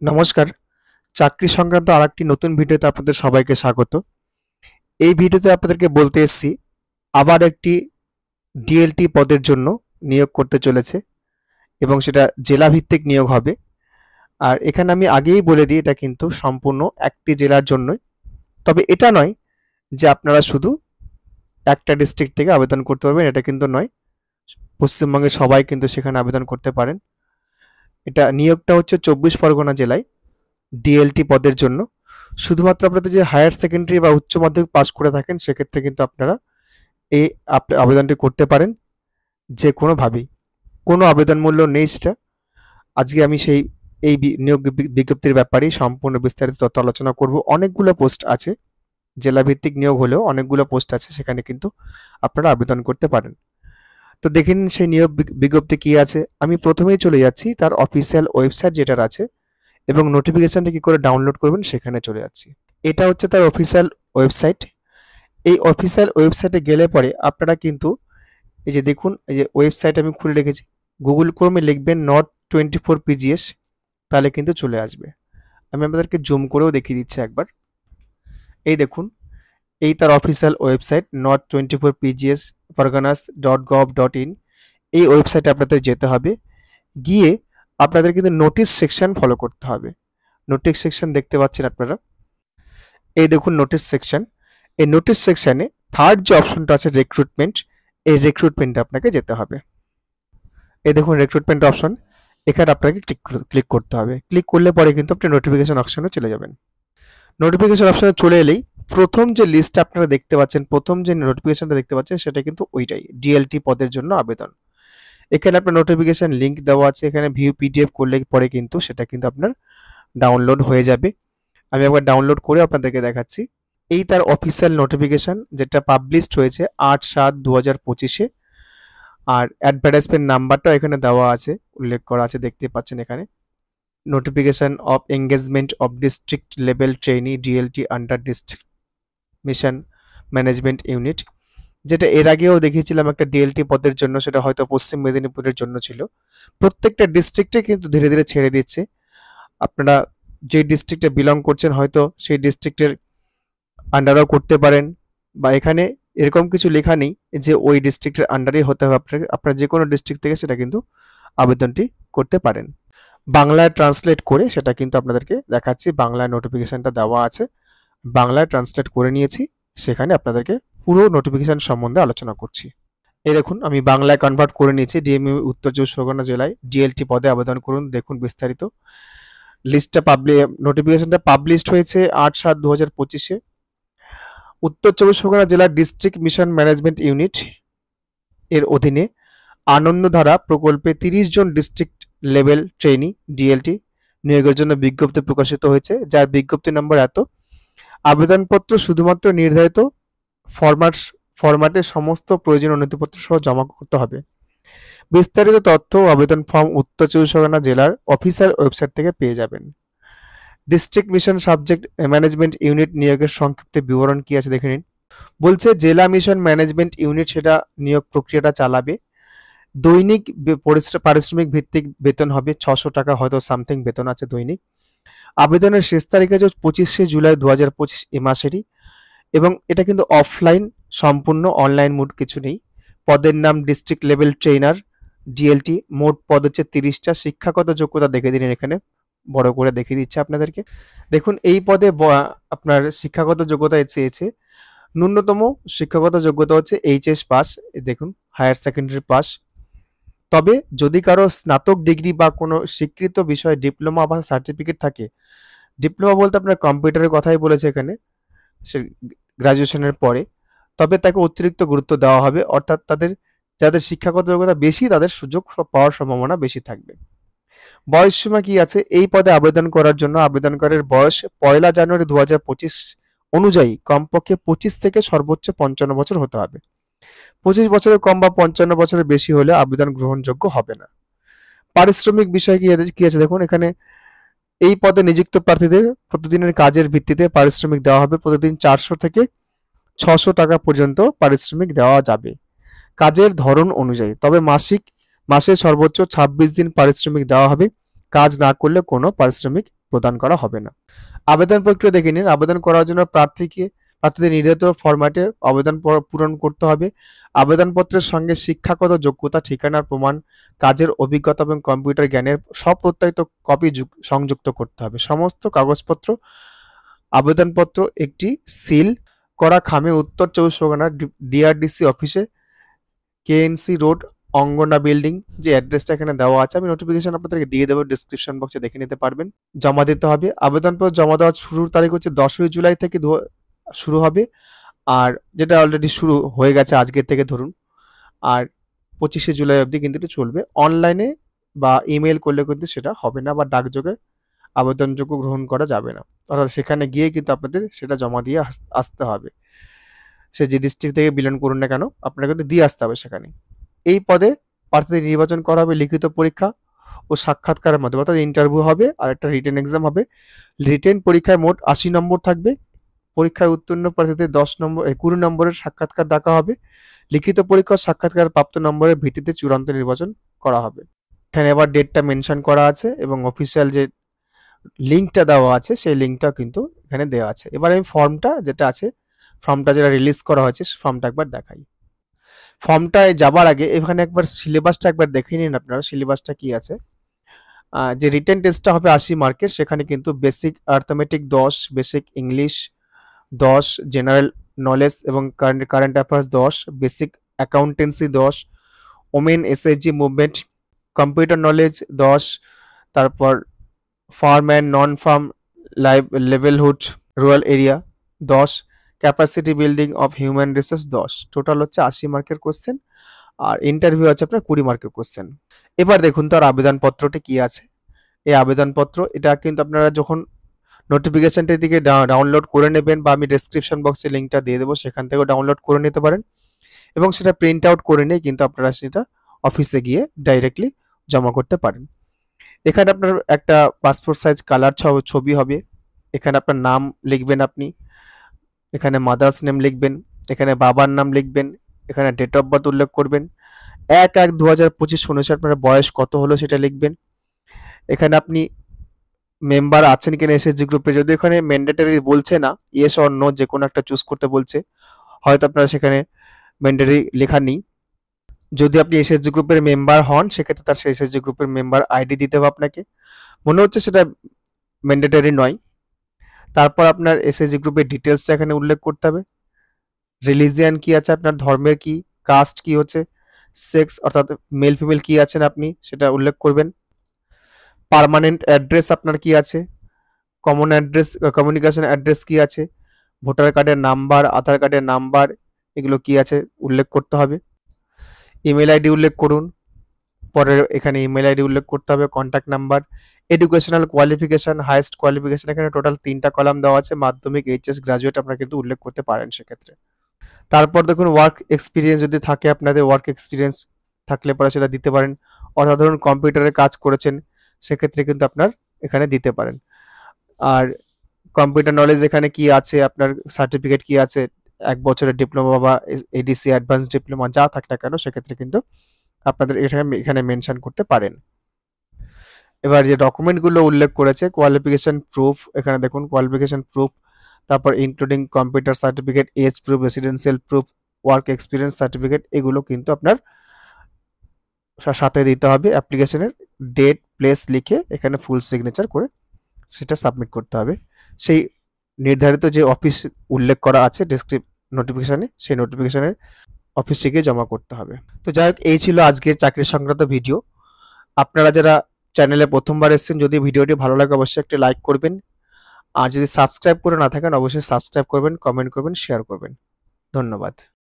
নমস্কার। চাকরি সংক্রান্ত আরেকটি নতুন ভিডিওতে আপনাদের সবাইকে স্বাগত। এই ভিডিওতে আপনাদেরকে বলতে এসেছি আবার একটি ডিএলটি পদের জন্য নিয়োগ করতে চলেছে এবং সেটা জেলাভিত্তিক নিয়োগ হবে। আর এখানে আমি আগেই বলে দিই এটা কিন্তু সম্পূর্ণ একটি জেলার জন্যই। তবে এটা নয় যে আপনারা শুধু একটা ডিস্ট্রিক্ট থেকে আবেদন করতে পারবেন, এটা কিন্তু নয়। পশ্চিমবঙ্গের সবাই কিন্তু সেখানে আবেদন করতে পারেন। এটা নিয়োগটা হচ্ছে 24 পরগনা জেলায় ডিএলটি পদের জন্য। শুধুমাত্র আপনাদের যে হায়ার সেকেন্ডারি বা উচ্চ মাধ্যমিক পাস করে থাকেন সেক্ষেত্রে কিন্তু আপনারা এই আবেদনটি করতে পারেন যে কোনোভাবেই। কোনো আবেদন মূল্য নেই সেটা। আজকে আমি এই নিয়োগ বিজ্ঞপ্তির ব্যাপারেই সম্পূর্ণ বিস্তারিত তথ্য আলোচনা করব। অনেকগুলো পোস্ট আছে, জেলাভিত্তিক নিয়োগ হলেও অনেকগুলো পোস্ট আছে, সেখানে কিন্তু আপনারা আবেদন করতে পারেন। তো দেখে নিন সেই নিয়োগ বিজ্ঞপ্তি কি আছে। আমি প্রথমেই চলে যাচ্ছি তার অফিসিয়াল ওয়েবসাইট যেটার আছে এবং নোটিফিকেশনটা কি করে ডাউনলোড করবেন সেখানে চলে যাচ্ছি। এটা হচ্ছে তার অফিসিয়াল ওয়েবসাইট। এই অফিসিয়াল ওয়েবসাইটে গেলে পরে আপনারা কিন্তু এই যে দেখুন, এই যে ওয়েবসাইট আমি খুলে রেখেছি, গুগল ক্রোমে লিখবেন Not24 PGS, তাহলে কিন্তু চলে আসবে। আমি আপনাদেরকে জুম করেও দেখিয়ে দিচ্ছি একবার। এই দেখুন, এই তার official website Not24 PGS parganas.gov.in। এই ওয়েবসাইটে আপনাদের যেতে হবে, গিয়ে আপনাদের কিন্তু নোটিশ সেকশন ফলো করতে হবে। নোটিশ সেকশন দেখতে পাচ্ছেন আপনারা, এই দেখুন নোটিশ সেকশন। এই নোটিশ সেকশনে থার্ড যে অপশনটা আছে রিক্রুটমেন্ট, এই রিক্রুটমেন্টে আপনাকে যেতে হবে। এই দেখুন রিক্রুটমেন্ট অপশন, এখানে আপনাকে ক্লিক করতে হবে। ক্লিক করলে পরে কিন্তু আপনি নোটিফিকেশন অপশনে চলে যাবেন। নোটিফিকেশন অপশনে চলে এলেই প্রথম যে লিস্টটা আপনারা দেখতে পাচ্ছেন, প্রথম যে নোটিফিকেশনটা দেখতে পাচ্ছেন সেটা কিন্তু ওইটাই, ডিএলটি পদের জন্য আবেদন। এখানে আপনার নোটিফিকেশন লিঙ্ক দেওয়া আছে, এখানে ভিউ পিডিএফ করলে পরে কিন্তু সেটা কিন্তু আপনার ডাউনলোড হয়ে যাবে। আমি একবার ডাউনলোড করে আপনাদেরকে দেখাচ্ছি। এই তার অফিসিয়াল নোটিফিকেশন যেটা পাবলিশড হয়েছে 8/7/2025-এ। আর অ্যাডভার্টাইজমেন্ট নাম্বারটা এখানে দেওয়া আছে, উল্লেখ করা আছে, দেখতে পাচ্ছেন এখানে। Notification off engagement of district level trainee DLT under district mission management unit, যেটা এর আগেও দেখিয়েছিলাম একটা ডিএলটি পদের জন্য, সেটা হয়তো পশ্চিম মেদিনীপুরের জন্য ছিল। প্রত্যেকটা ডিস্ট্রিক্টে কিন্তু ধীরে ধীরে ছেড়ে দিচ্ছে। আপনারা যে ডিস্ট্রিক্টে বিলং করছেন হয়তো সেই ডিস্ট্রিক্টের আন্ডারও করতে পারেন, বা এখানে এরকম কিছু লেখা নেই যে ওই ডিস্ট্রিক্টের আন্ডারেই হতে হবে আপনাকে। আপনারা যে কোনো ডিস্ট্রিক্ট থেকে সেটা কিন্তু আবেদনটি করতে পারেন। বাংলায় ট্রান্সলেট করে সেটা কিন্তু আপনাদেরকে দেখাচ্ছি। বাংলায় নোটিফিকেশনটা দেওয়া আছে, বাংলায় ট্রান্সলেট করে নিয়েছি, সেখানে আপনাদেরকে পুরো নোটিফিকেশন সম্বন্ধে আলোচনা করছি। এই দেখুন আমি বাংলায় কনভার্ট করে নিয়েছি। ডিএমইউ উত্তর চব্বিশ পরগনা জেলায় ডিএলটি পদে আবেদন করুন, দেখুন বিস্তারিত। লিস্টটা নোটিফিকেশনটা পাবলিশড হয়েছে 8/7/2025-এ। উত্তর চব্বিশ পরগনা জেলার ডিস্ট্রিক্ট মিশন ম্যানেজমেন্ট ইউনিট এর অধীনে আনন্দধারা প্রকল্পে 30 জন ডিস্ট্রিক্ট লেভেল ট্রেনি ডিএলটি নিয়োগের জন্য বিজ্ঞপ্তি প্রকাশিত হয়েছে, যার বিজ্ঞপ্তি নম্বর এত। আবেদনপত্র শুধুমাত্র নির্ধারিত ফরম্যাটে সমস্ত প্রয়োজনীয় নথিপত্র সহ জমা করতে হবে। বিস্তারিত তথ্য আবেদন ফর্ম উত্তর চব্বিশ পরগনা জেলার অফিসিয়াল ওয়েবসাইট থেকে পেয়ে যাবেন। District mission subject management unit নিয়োগের সংক্ষিপ্ত বিবরণ কি আছে দেখে নিন। বলছে জেলা মিশন ম্যানেজমেন্ট ইউনিট সেটা নিয়োগ প্রক্রিয়াটা চালাবে। দৈনিক পারিশ্রমিক ভিত্তিক বেতন হবে 600 টাকা, হয়তো সামথিং বেতন আছে দৈনিক। আবেদনের শেষ তারিখ আছে 25শে জুলাই 2025 এ মাসেরই, এবং এটা কিন্তু অফলাইন, সম্পূর্ণ অনলাইন মোড কিছু নেই। পদের নাম ডিস্ট্রিক্ট লেভেল ট্রেনার ডিএলটি। মোট পদ হচ্ছে 30টা। শিক্ষাগত যোগ্যতা দেখে দিন, এখানে বড় করে দেখিয়ে দিচ্ছে আপনাদেরকে। দেখুন এই পদে আপনার শিক্ষাগত যোগ্যতা চেয়েছে, ন্যূনতম শিক্ষাগত যোগ্যতা হচ্ছে এইচএস পাস, দেখুন হায়ার সেকেন্ডারি পাস। তবে যদি কারো স্নাতক ডিগ্রি বা কোনো স্বীকৃত বিষয়ে ডিপ্লোমা বা সার্টিফিকেট থাকে, ডিপ্লোমা বলতে আপনার কম্পিউটারের কথাই বলেছে এখানে, সে গ্রাজুয়েশনের পরে, তবে তাকে অতিরিক্ত গুরুত্ব দেওয়া হবে। অর্থাৎ যাদের শিক্ষাগত যোগ্যতা বেশি তাদের সুযোগ পাওয়ার সম্ভাবনা বেশি থাকবে। বয়স সীমা কি আছে এই পদে আবেদন করার জন্য? আবেদনকারীর বয়স 1 জানুয়ারি 2025 অনুযায়ী কমপক্ষে 25 থেকে সর্বোচ্চ 55 বছর হতে হবে। 25 বছরের কম বা 55 বছরের বেশি হলে আবেদন গ্রহণযোগ্য হবে না। পারিশ্রমিক বিষয় কি আছে দেখুন এখানে। এই পদে নিযুক্ত প্রার্থীদের প্রতিদিনের কাজের ভিত্তিতে পারিশ্রমিক দেওয়া হবে। প্রতিদিন 400 থেকে 600 টাকা পর্যন্ত পারিশ্রমিক দেওয়া যাবে কাজের ধরন অনুযায়ী। তবে মাসে সর্বোচ্চ 26 দিন পারিশ্রমিক দেওয়া হবে। কাজ না করলে কোনো পারিশ্রমিক প্রদান করা হবে না। আবেদন প্রক্রিয়া দেখে নিন। আবেদন করার জন্য প্রার্থীদের নির্ধারিত ফরম্যাটে আবেদন পূরণ করতে হবে। আবেদনপত্রের সঙ্গে শিক্ষাগত যোগ্যতা, ঠিকানার প্রমাণ, কাজের অভিজ্ঞতা এবং কম্পিউটার জ্ঞানের স্বপ্রত্যায়িত কপি সংযুক্ত করতে হবে। সমস্ত কাগজপত্র আবেদনপত্র একটি সিল করা খামে উত্তর 24 পরগনা ডিআরডিসি অফিসে, কেএনসি রোড, অঙ্গনা বিল্ডিং, যে অ্যাড্রেসটা এখানে দেওয়া আছে, আমি নোটিফিকেশন আপনাদেরকে দিয়ে দেবো, ডিসক্রিপশন বক্সে দেখে নিতে পারবেন। জমা দিতে হবে। আবেদনপত্র জমা দেওয়ার শুরুর তারিখ হচ্ছে 10ই জুলাই থেকে শুরু হবে, আর যেটা অলরেডি শুরু হয়ে গেছে আজকের থেকে ধরুন, আর 25শে জুলাই অবধি কিন্তু এটা চলবে। অনলাইনে বা ইমেল করলে কিন্তু সেটা হবে না, বা ডাকযোগে আবেদনযোগ্য গ্রহণ করা যাবে না, অর্থাৎ সেখানে গিয়ে কিন্তু আপনাদের সেটা জমা দিয়ে আসতে হবে। সে যে ডিস্ট্রিক্ট থেকে বিলং করুন না কেন, আপনাকে কিন্তু দিয়ে আসতে হবে সেখানে। এই পদে প্রার্থীদের নির্বাচন করা হবে লিখিত পরীক্ষা ও সাক্ষাৎকারের মাধ্যমে, অর্থাৎ ইন্টারভিউ হবে আর একটা রিটেন এক্সাম হবে। রিটেন পরীক্ষায় মোট 80 নম্বর থাকবে। পরীক্ষায় উত্তীর্ণ প্রার্থীদের 20 নম্বরের সাক্ষাৎকার ডাকা হবে। লিখিত পরীক্ষা ও সাক্ষাৎকার প্রাপ্ত নম্বরের ভিত্তিতে চূড়ান্ত নির্বাচন করা হবে। এখানে আবার ডেটটা মেনশন করা আছে এবং অফিসিয়াল যে লিঙ্কটা দেওয়া আছে সেই লিঙ্কটাও কিন্তু এখানে দেওয়া আছে। এবার আমি ফর্মটা যেটা রিলিজ করা হয়েছে ফর্মটা একবার দেখাই। ফর্মটায় যাবার আগে এখানে একবার সিলেবাসটা একবার দেখে নিন আপনারা, সিলেবাসটা কি আছে। যে রিটেন টেস্টটা হবে 80 মার্কের, সেখানে কিন্তু basic arithmetic 10, basic English 10, general knowledge এবং current affairs 10, basic accountancy 10, women SHG movement, computer knowledge 10, তারপর farm and non farm livelihood rural area 10, capacity building of human resource 10। Total হচ্ছে 80 মার্কের কোশ্চেন, আর ইন্টারভিউ আছে আপনার 20 মার্কের কোশ্চেন। এবার দেখুন তার আবেদনপত্রটি কি আছে। এই আবেদনপত্র এটা কিন্তু আপনারা যখন নোটিফিকেশনটির দিকে ডাউনলোড করে নেবেন, বা আমি ডেসক্রিপশন বক্সে লিঙ্কটা দিয়ে দেবো, সেখান থেকেও ডাউনলোড করে নিতে পারেন এবং সেটা প্রিন্ট আউট করে নিয়ে কিন্তু আপনারা সেটা অফিসে গিয়ে ডাইরেক্টলি জমা করতে পারেন। এখানে আপনার একটা পাসপোর্ট সাইজ কালার ছবি হবে। এখানে আপনার নাম লিখবেন, আপনি এখানে মাদার্স নেম লিখবেন, এখানে বাবার নাম লিখবেন, এখানে ডেট অফ বার্থ উল্লেখ করবেন, 1/1/2025 অনুসারে আপনার বয়স কত হলো সেটা লিখবেন। এখানে আপনি মেম্বার আছেন কিনা এসএসজি গ্রুপে, যদি এখানে ম্যান্ডেটরি বলছে না, ইয়েস অর নো যে কোনো একটা চুজ করতে বলছে, হয়তো আপনারা সেখানে ম্যান্ডেটরি লেখা নেই। যদি আপনি এসএসজি গ্রুপের মেম্বার হন, সেক্ষেত্রে তার সেই এসএসজি গ্রুপের মেম্বার আইডি দিতে হবে আপনাকে। মনে হচ্ছে সেটা ম্যান্ডেটরি নয়। তারপর আপনার এসএসজি গ্রুপের ডিটেলসটা এখানে উল্লেখ করতে হবে। রিলিজিয়ান কি আছে আপনার, ধর্মের কি, কাস্ট কি হচ্ছে, সেক্স অর্থাৎ মেল ফিমেল কি আছেন আপনি সেটা উল্লেখ করবেন। পার্মানেন্ট অ্যাড্রেস আপনার কি আছে, কমন অ্যাড্রেস, কমিউনিকেশন অ্যাড্রেস কি আছে, ভোটার কার্ডের নাম্বার, আধার কার্ডের নাম্বার, এগুলো কি আছে উল্লেখ করতে হবে। ইমেল আইডি উল্লেখ করুন। পরে এখানে ইমেল আইডি উল্লেখ করতে হবে, contact number, educational qualification, highest qualification, এখানে টোটাল 3টা কলাম দেওয়া আছে। মাধ্যমিক, এইচএস, গ্রাজুয়েট আপনারা কিন্তু উল্লেখ করতে পারেন সেক্ষেত্রে। তারপর দেখুন ওয়ার্ক এক্সপিরিয়েন্স যদি থাকে আপনাদের, ওয়ার্ক এক্সপিরিয়েন্স থাকলে পরে সেটা দিতে পারেন, অর্থাৎ ধরুন কম্পিউটারে কাজ করেছেন সেক্ষেত্রে কিন্তু আপনার এখানে দিতে পারেন। আর কম্পিউটার নলেজ এখানে কি আছে, আপনার সার্টিফিকেট কি আছে, 1 বছরের ডিপ্লোমা বা এডিসি অ্যাডভান্স ডিপ্লোমা যা থাক না কেন সেক্ষেত্রে কিন্তু আপনাদের এখানে মেনশন করতে পারেন। এবার যে ডকুমেন্টগুলো উল্লেখ করেছে, কোয়ালিফিকেশন প্রুফ, এখানে দেখুন কোয়ালিফিকেশন প্রুফ, তারপর including computer certificate, age proof, residential proof, work experience certificate, এগুলো কিন্তু আপনার সাথে দিতে হবে। অ্যাপ্লিকেশনের ডেট প্লেস লিখে এখানে ফুল সিগনেচার করে সেটা সাবমিট করতে হবে। সেই নির্ধারিত যে অফিস উল্লেখ করা আছে নোটিফিকেশানে, সেই নোটিফিকেশানের অফিসে গিয়ে জমা করতে হবে। তো যাই হোক, এই ছিল আজকের চাকরি সংক্রান্ত ভিডিও। আপনারা যারা চ্যানেলে প্রথমবার এসেছেন, যদি ভিডিওটি ভালো লাগে অবশ্যই একটি লাইক করবেন, আর যদি সাবস্ক্রাইব করে না থাকেন অবশ্যই সাবস্ক্রাইব করবেন, কমেন্ট করবেন, শেয়ার করবেন। ধন্যবাদ।